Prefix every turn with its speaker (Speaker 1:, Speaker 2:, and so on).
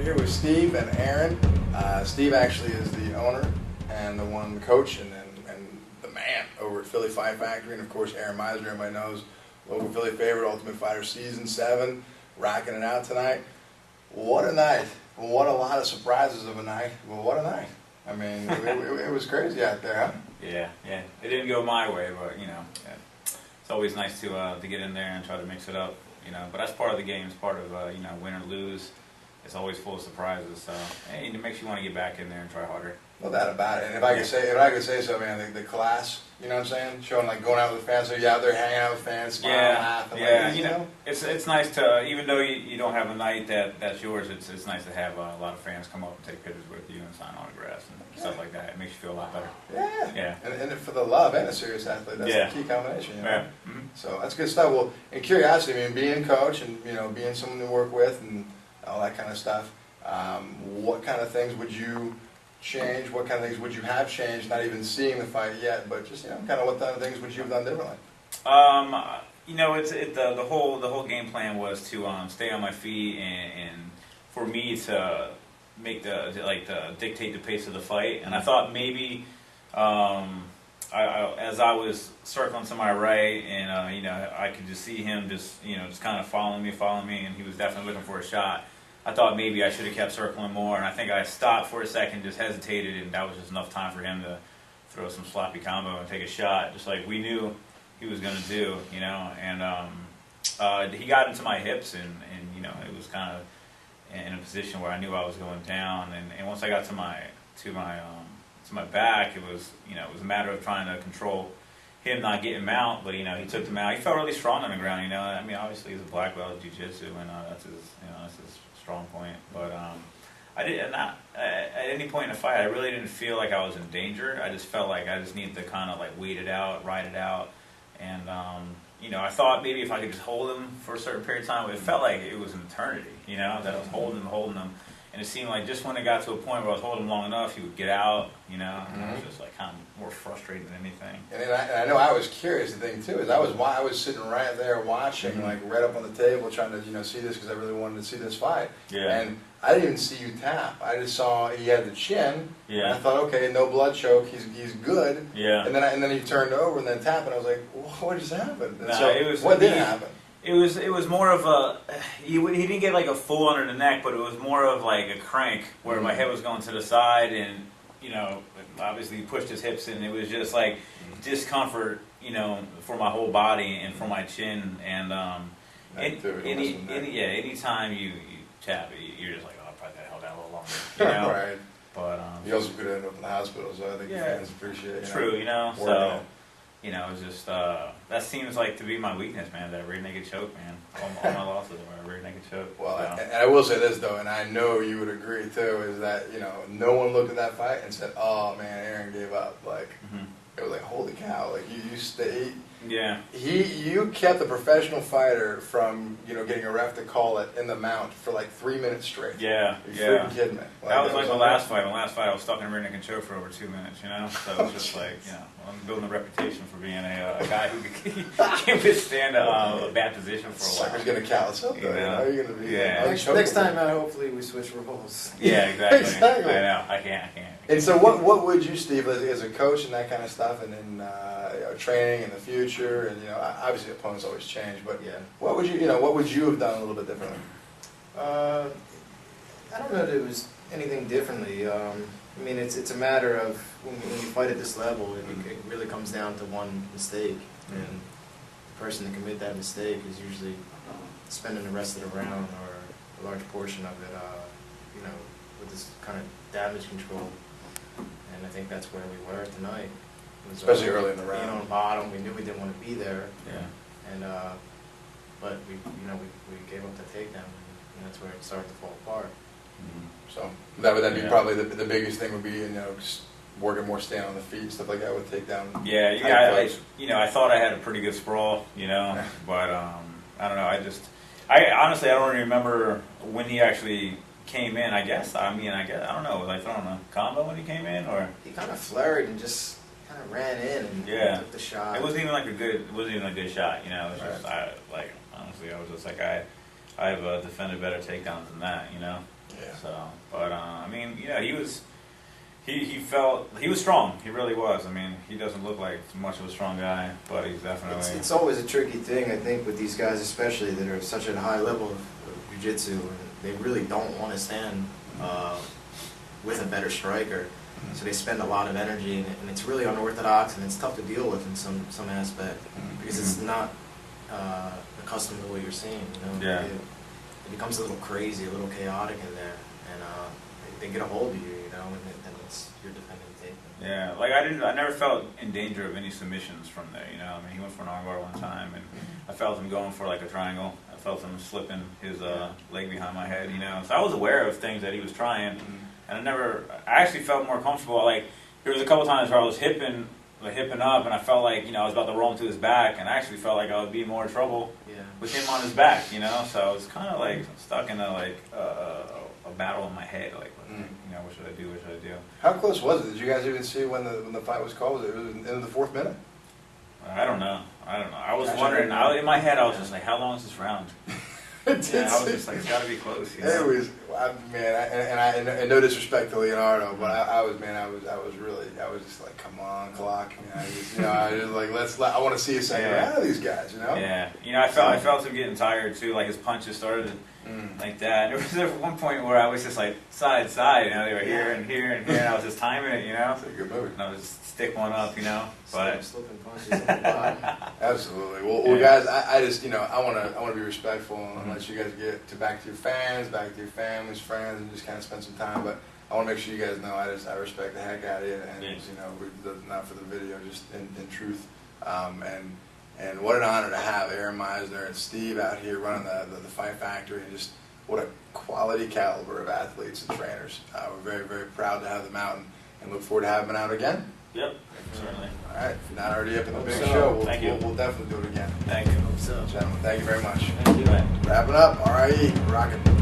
Speaker 1: here with Steve and Aaron. Steve actually is the owner and the coach and the man over at Philly Fight Factory. And of course, Aaron Meisner, everybody knows, local Philly favorite, Ultimate Fighter Season 7, rocking it out tonight. What a night. What a lot of surprises of a night. Well, what a night. I mean, it was crazy out there, huh?
Speaker 2: Yeah. It didn't go my way, but, it's always nice to get in there and try to mix it up, But that's part of the game. It's part of, win or lose. It's always full of surprises. So, hey, it makes you want to get back in there and try harder.
Speaker 1: No doubt about it. And if I could say so, man, the class, you know what I'm saying? Showing like going out with fans, so you're out there hanging out with fans, smiling, laughing.
Speaker 2: Yeah, it's nice to, even though you don't have a night that's yours, it's nice to have a lot of fans come up and take pictures with you and sign autographs and stuff like that. It makes you feel a lot better.
Speaker 1: Yeah. And for the love and a serious athlete, that's the key combination,
Speaker 2: Yeah. Mm-hmm.
Speaker 1: So that's good stuff. Well, in curiosity, I mean, being a coach and, being someone to work with and all that kind of stuff, what kind of things would you change? What kind of things would you have changed? Not even seeing the fight yet, but just kind of what kind of things would you have done differently?
Speaker 2: The whole game plan was to stay on my feet and for me to make dictate the pace of the fight. And I thought maybe as I was circling to my right and I could just see him just kind of following me, and he was definitely looking for a shot. I thought maybe I should have kept circling more, and I think I stopped for a second, just hesitated, and that was just enough time for him to throw some sloppy combo and take a shot, just like we knew he was going to do, And he got into my hips, and it was kind of in a position where I knew I was going down, and once I got to my back, it was a matter of trying to control him not getting him out, but he took him out. He felt really strong on the ground, I mean, obviously he's a black belt in jiu-jitsu, and that's his strong point. But I didn't at any point in the fight, I really didn't feel like I was in danger. I just felt like I just needed to kind of wait it out, ride it out, and I thought maybe if I could just hold him for a certain period of time, it felt like it was an eternity, that I was holding him. And it seemed like just when it got to a point where I was holding him long enough, he would get out, and I was just kind of more frustrated than anything.
Speaker 1: And I know I was curious. The thing too is I was sitting right there watching, right up on the table, trying to see this because I really wanted to see this fight.
Speaker 2: Yeah.
Speaker 1: And I didn't even see you tap. I just saw he had the chin.
Speaker 2: Yeah.
Speaker 1: And I thought, okay, no blood choke. He's good.
Speaker 2: Yeah.
Speaker 1: And then he turned over and then tapped, and I was like, what just happened? And
Speaker 2: what
Speaker 1: did happen?
Speaker 2: It was more of he didn't get a full under the neck, but it was more of a crank where my head was going to the side, and obviously he pushed his hips, and it was just discomfort, for my whole body and for my chin, and anytime you tap, you're just oh, I'll probably held that a little longer,
Speaker 1: Right.
Speaker 2: But
Speaker 1: you also could end up in the hospital, so I think the fans appreciate it.
Speaker 2: True, so. It's just, that seems to be my weakness, man, that rear naked choke, man. All my losses are rear naked choke.
Speaker 1: Well, and I will say this, though, and I know you would agree, too, is that, no one looked at that fight and said, oh, man, Aaron gave up. It was holy cow, you stayed.
Speaker 2: Yeah.
Speaker 1: You kept a professional fighter from, getting a ref to call it in the mount for 3 minutes straight.
Speaker 2: Yeah.
Speaker 1: You're freaking kidding me.
Speaker 2: That was my last fight. My last fight, I was stuck in a rear naked choke for over 2 minutes, So it was just I'm building a reputation for being a guy who can withstand a bad position for a while.
Speaker 1: Sucker's going to callous up, though. You're going to be
Speaker 3: next time out, hopefully we switch roles.
Speaker 2: Yeah, exactly.
Speaker 1: Exactly.
Speaker 2: I know. I can't.
Speaker 1: And so what would you, Steve, as a coach and that kind of stuff, and then training in the future, and obviously opponents always change, but what would you have done a little bit differently?
Speaker 3: I don't know that it was anything differently. I mean, it's a matter of when you fight at this level, it really comes down to one mistake, and the person to commit that mistake is usually spending the rest of the round or a large portion of it, with this kind of damage control. And I think that's where we were tonight.
Speaker 1: Especially early in the round.
Speaker 3: Being on bottom, we knew we didn't want to be there.
Speaker 2: Yeah.
Speaker 3: And but we gave up the takedown, and that's where it started to fall apart.
Speaker 1: Mm-hmm. So that'd be probably the biggest thing would be just working more, staying on the feet and stuff like that with takedown.
Speaker 2: I thought I had a pretty good sprawl, but I don't know. I honestly don't remember when he actually came in. I don't know. Was I throwing a combo when he came in, or
Speaker 3: he kind of flurried and just kind of ran in and took the shot.
Speaker 2: It wasn't even a good shot. It was just honestly, I was just I have defended better takedowns than that.
Speaker 1: Yeah.
Speaker 2: So, but I mean, yeah, he was strong. He really was. I mean, he doesn't look like much of a strong guy, but he's definitely.
Speaker 3: It's always a tricky thing, I think, with these guys, especially that are at such a high level of jiu-jitsu, and they really don't want to stand with a better striker. So they spend a lot of energy, and it's really unorthodox, and it's tough to deal with in some aspect because it's not accustomed to what you're seeing. You know,
Speaker 2: Yeah.
Speaker 3: It becomes a little crazy, a little chaotic in there, and they get a hold of you, you know, and it's your defending tape.
Speaker 2: Yeah, like I never felt in danger of any submissions from there. You know, I mean, he went for an armbar one time, and I felt him going for like a triangle. I felt him slipping his leg behind my head. You know, so I was aware of things that he was trying, and I actually felt more comfortable. Like there was a couple times where I was hipping up, and I felt like, you know, I was about to roll him to his back, and I actually felt like I would be in more trouble with him on his back. You know, so I was kind of like stuck in a battle in my head, like, you know, what should I do? What should I do?
Speaker 1: How close was it? Did you guys even see when the fight was called? Was it in the 4th minute?
Speaker 2: I don't know. I was wondering. In my head, I was just like, how long is this round? I was just like, it's got to be close. You know?
Speaker 1: It was, and no disrespect to Leonardo, but I was just like, come on, clock. I was like, I want to see a second round of these guys, you know?
Speaker 2: Yeah, you know, I felt him getting tired too. Like his punches started like that. And there was one point where I was just like side, you know, they were here and here and here, and I was just timing it, you know.
Speaker 1: It's a good move.
Speaker 2: And I was just stick one up, you know. But
Speaker 3: Slipping punches at the bottom.
Speaker 1: Absolutely. Well, guys, I just, you know, I want to be respectful and let you guys get back to your fans, back to your families, friends, and just kind of spend some time. But I want to make sure you guys know I respect the heck out of you, and you know, not for the video, just in truth. And what an honor to have Aaron Meisner and Steve out here running the Fight Factory, and just what a quality caliber of athletes and trainers. We're very, very proud to have them out, and look forward to having them out again.
Speaker 2: Yep, certainly.
Speaker 1: All right, if you're not already up in the big
Speaker 3: So,
Speaker 1: show, we'll definitely do it again.
Speaker 2: Thank you.
Speaker 3: So.
Speaker 1: Gentlemen, thank you very much.
Speaker 2: Thank you.
Speaker 1: Wrapping up, RIE, rocking.